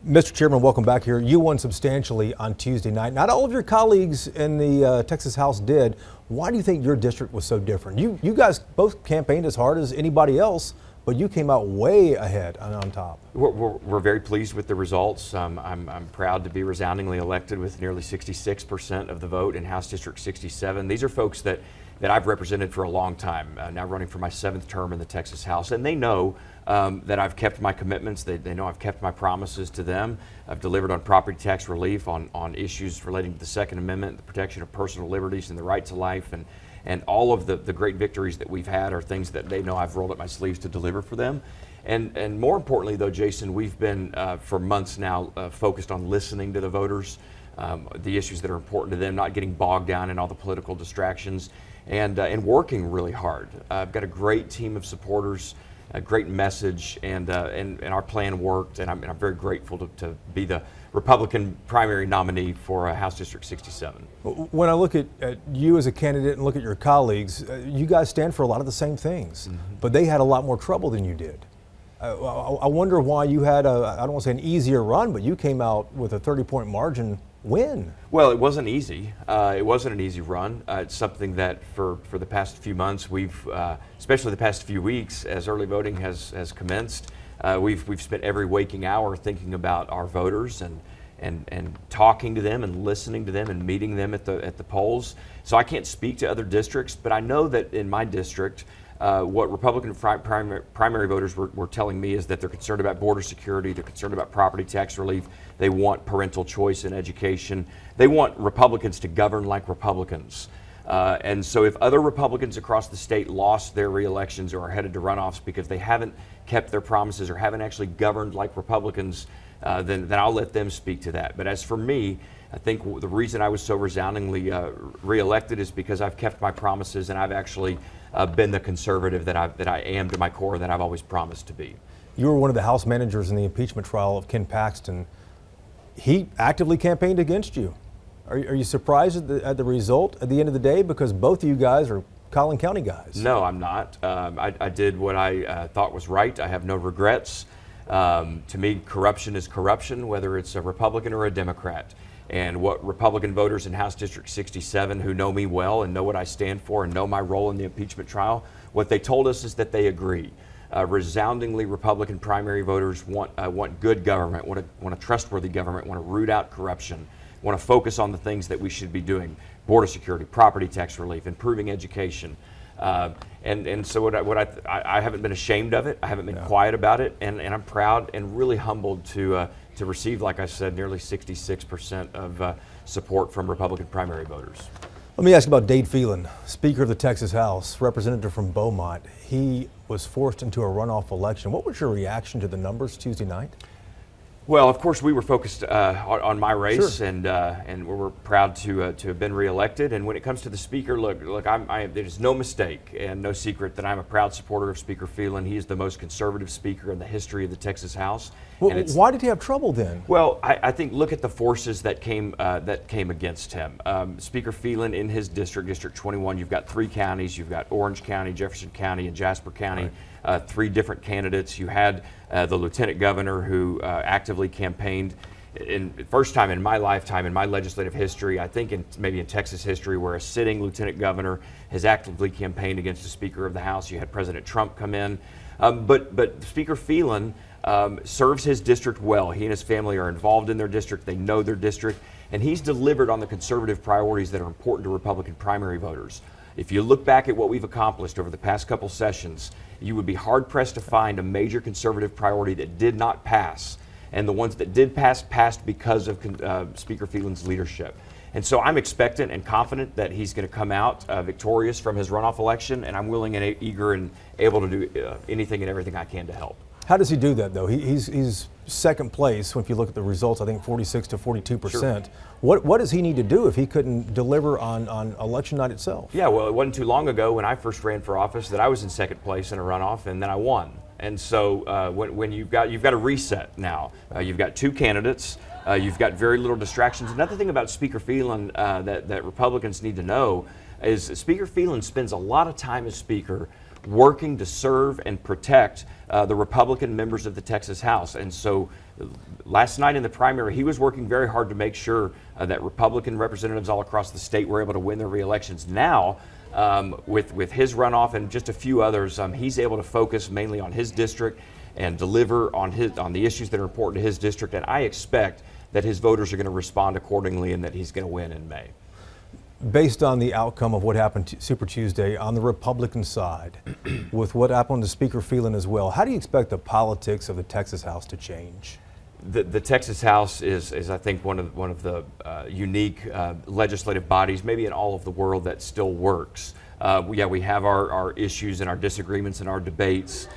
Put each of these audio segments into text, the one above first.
Mr. Chairman, welcome back here. You won substantially on Tuesday night. Not all of your colleagues in the Texas House did. Why do you think your district was so different? You guys both campaigned as hard as anybody else, but you came out way ahead and on top. We're very pleased with the results. I'm proud to be resoundingly elected with nearly 66% of the vote in House District 67. These are folks that I've represented for a long time, now running for my 7th term in the Texas House, and they know that I've kept my commitments. They know I've kept my promises to them. I've delivered on property tax relief, on issues relating to the Second Amendment, the protection of personal liberties and the right to life, and all of the great victories that we've had are things that they know I've rolled up my sleeves to deliver for them. And more importantly, though, Jason, we've been for months now focused on listening to the voters, the issues that are important to them, not getting bogged down in all the political distractions, and working really hard. I've got a great team of supporters, a great message, and our plan worked, and I'm very grateful to be the Republican primary nominee for House District 67. When I look at you as a candidate and look at your colleagues, you guys stand for a lot of the same things, but they had a lot more trouble than you did. I wonder why you had I don't want to say an easier run, but you came out with a 30-point margin win. Well, it wasn't easy. It wasn't an easy run. It's something that for the past few months, we've, especially the past few weeks, as early voting has commenced, we've spent every waking hour thinking about our voters and talking to them and listening to them and meeting them at the polls. So I can't speak to other districts, but I know that in my district, what Republican primary voters were telling me is that they're concerned about border security, they're concerned about property tax relief, they want parental choice in education, they want Republicans to govern like Republicans. And so if other Republicans across the state lost their re-elections or are headed to runoffs because they haven't kept their promises or haven't actually governed like Republicans, then I'll let them speak to that. But as for me, I think the reason I was so resoundingly re-elected is because I've kept my promises and I've actually been the conservative that I am to my core, that I've always promised to be. You were one of the House managers in the impeachment trial of Ken Paxton. He actively campaigned against you. Are you surprised at the result at the end of the day? Because both of you guys are Collin County guys. No, I'm not. I did what I thought was right. I have no regrets. To me, corruption is corruption, whether it's a Republican or a Democrat. And what Republican voters in House District 67 who know me well and know what I stand for and know my role in the impeachment trial, what they told us is that they agree. Resoundingly, Republican primary voters want good government, want a trustworthy government, want to root out corruption, want to focus on the things that we should be doing: border security, property tax relief, improving education. And so I haven't been ashamed of it. I haven't been quiet about it, and I'm proud and really humbled to receive, like I said, nearly 66% of support from Republican primary voters. Let me ask you about Dade Phelan, Speaker of the Texas House, representative from Beaumont. He was forced into a runoff election. What was your reaction to the numbers Tuesday night? Well, of course, we were focused on my race, Sure. and we were proud to have been reelected. And when it comes to the speaker, look, there's no mistake and no secret that I'm a proud supporter of Speaker Phelan. He is the most conservative speaker in the history of the Texas House. Well, why did he have trouble then? Well, I think look at the forces that came against him. Speaker Phelan in his district, District 21, you've got 3 counties. You've got Orange County, Jefferson County, and Jasper County. Right. 3 different candidates. You had the lieutenant governor who actively campaigned. First time in my lifetime, in my legislative history, I think maybe in Texas history, where a sitting lieutenant governor has actively campaigned against the Speaker of the House. You had President Trump come in. But Speaker Phelan serves his district well. He and his family are involved in their district. They know their district. And he's delivered on the conservative priorities that are important to Republican primary voters. If you look back at what we've accomplished over the past couple sessions, you would be hard-pressed to find a major conservative priority that did not pass. And the ones that did pass, passed because of Speaker Phelan's leadership. And so I'm expectant and confident that he's going to come out victorious from his runoff election, and I'm willing and eager and able to do anything and everything I can to help. How does he do that, though? He's second place. If you look at the results, I think 46 to 42%. Sure. What does he need to do if he couldn't deliver on election night itself? Yeah, well, it wasn't too long ago when I first ran for office that I was in second place in a runoff, and then I won. And so when you've got a reset now. You've got 2 candidates. You've got very little distractions. Another thing about Speaker Phelan that Republicans need to know is Speaker Phelan spends a lot of time as Speaker working to serve and protect the Republican members of the Texas House. And so last night in the primary, he was working very hard to make sure that Republican representatives all across the state were able to win their re-elections. Now, with his runoff and just a few others, he's able to focus mainly on his district and deliver on the issues that are important to his district. And I expect that his voters are going to respond accordingly and that he's going to win in May. Based on the outcome of what happened Super Tuesday on the Republican side, with what happened to Speaker Phelan as well, how do you expect the politics of the Texas House to change? The Texas House is I think one of the unique legislative bodies, maybe in all of the world, that still works. We have our issues and our disagreements and our debates.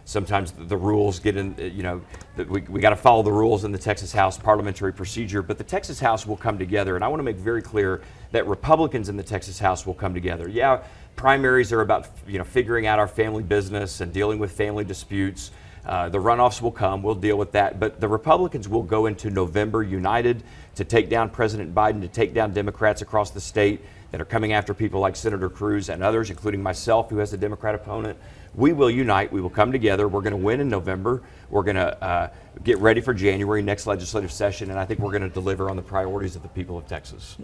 Sometimes the rules get in, we got to follow the rules in the Texas House parliamentary procedure, but the Texas House will come together. And I want to make very clear that Republicans in the Texas House will come together. Yeah, primaries are about, figuring out our family business and dealing with family disputes. The runoffs will come, we'll deal with that. But the Republicans will go into November united to take down President Biden, to take down Democrats across the state that are coming after people like Senator Cruz and others, including myself, who has a Democrat opponent. We will unite. We will come together. We're going to win in November. We're going to get ready for January, next legislative session, and I think we're going to deliver on the priorities of the people of Texas.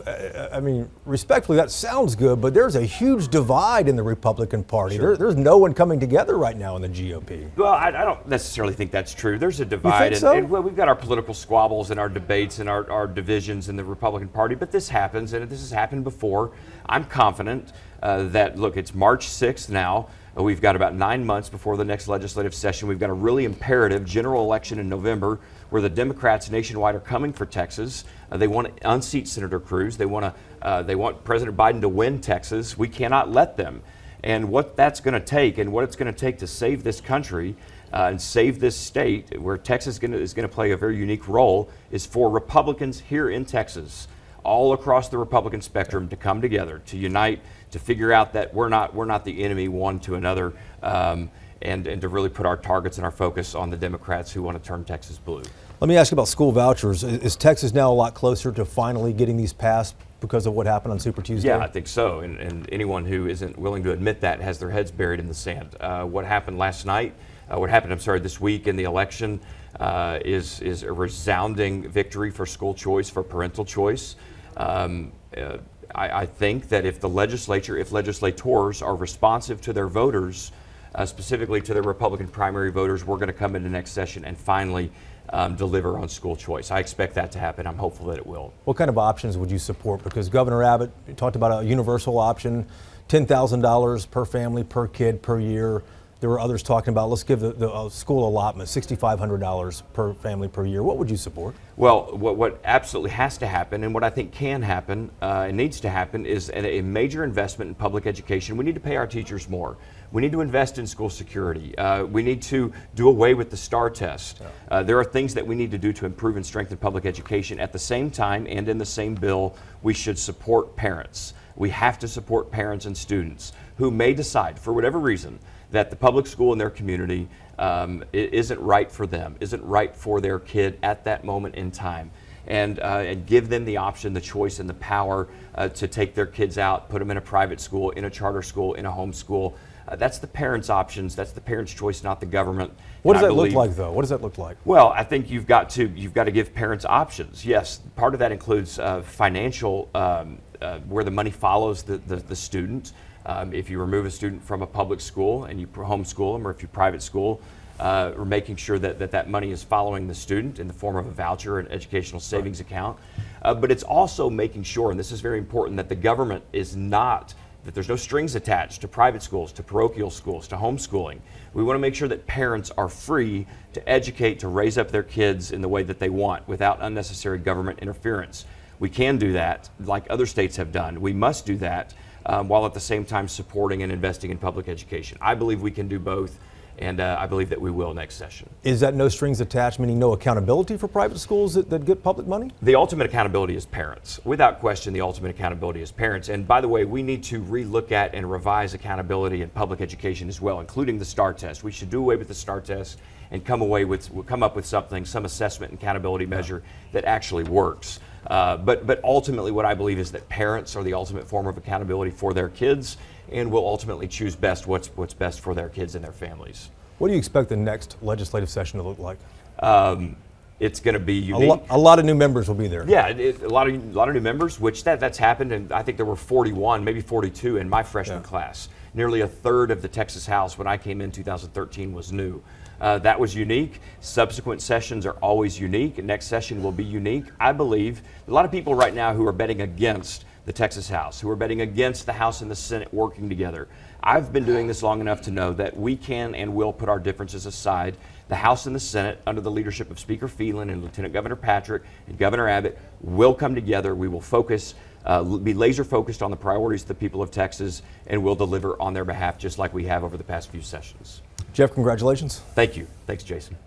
I mean, respectfully, that sounds good, but there's a huge divide in the Republican Party. Sure. There's no one coming together right now in the GOP. Well, I don't necessarily think that's true. There's a divide. You think so? And we've got our political squabbles and our debates and our divisions in the Republican Party, but this happens, and this has happened before. I'm confident that, look, it's March 6th now. We've got about 9 months before the next legislative session. We've got a really imperative general election in November where the Democrats nationwide are coming for Texas. They want to unseat Senator Cruz. They want President Biden to win Texas. We cannot let them. And what that's going to take, and what it's going to take to save this country and save this state, where Texas is going to play a very unique role, is for Republicans here in Texas, all across the Republican spectrum, to come together, to unite, to figure out that we're not the enemy one to another, and to really put our targets and our focus on the Democrats who want to turn Texas blue. Let me ask you about school vouchers. Is Texas now a lot closer to finally getting these passed because of what happened on Super Tuesday? Yeah, I think so. And anyone who isn't willing to admit that has their heads buried in the sand. What happened last night, this week in the election, is a resounding victory for school choice, for parental choice. I think that if legislators are responsive to their voters, specifically to their Republican primary voters, we're going to come into next session and finally deliver on school choice. I expect that to happen. I'm hopeful that it will. What kind of options would you support? Because Governor Abbott talked about a universal option, $10,000 per family, per kid, per year. There were others talking about, let's give the school allotment, $6,500 per family per year. What would you support? Well, what absolutely has to happen, and what I think can happen and needs to happen, is a major investment in public education. We need to pay our teachers more. We need to invest in school security. We need to do away with the STAR test. There are things that we need to do to improve and strengthen public education. At the same time, and in the same bill, we should support parents. We have to support parents and students who may decide, for whatever reason, that the public school in their community isn't right for them, isn't right for their kid at that moment in time. And give them the option, the choice, and the power to take their kids out, put them in a private school, in a charter school, in a home school. That's the parents' options. That's the parents' choice, not the government. What does that look like, though? What does that look like? Well, I think you've got to give parents options. Yes, part of that includes financial, where the money follows the student. If you remove a student from a public school and you homeschool them, or if you private school, or making sure that money is following the student in the form of a voucher, an educational savings account. But it's also making sure, and this is very important, that the government that there's no strings attached to private schools, to parochial schools, to homeschooling. We want to make sure that parents are free to educate, to raise up their kids in the way that they want without unnecessary government interference. We can do that like other states have done. We must do that while at the same time supporting and investing in public education. I believe we can do both, and I believe that we will next session. Is that no strings attached, meaning no accountability for private schools that get public money? The ultimate accountability is parents. Without question, the ultimate accountability is parents. And by the way, we need to relook at and revise accountability in public education as well, including the STAR test. We should do away with the STAR test and come up with some assessment and accountability measure that actually works. But ultimately, what I believe is that parents are the ultimate form of accountability for their kids, and will ultimately choose best what's best for their kids and their families. What do you expect the next legislative session to look like? It's going to be unique. A lot of new members will be there. Yeah, a lot of new members, which that's happened, and I think there were 41, maybe 42 in my freshman class. Nearly a third of the Texas House when I came in 2013 was new. That was unique. Subsequent sessions are always unique. Next session will be unique. I believe a lot of people right now who are betting against the Texas House, who are betting against the House and the Senate working together. I've been doing this long enough to know that we can and will put our differences aside. The House and the Senate, under the leadership of Speaker Phelan and Lieutenant Governor Patrick and Governor Abbott, will come together. We will focus, be laser focused on the priorities of the people of Texas, and will deliver on their behalf just like we have over the past few sessions. Jeff, congratulations. Thank you. Thanks, Jason.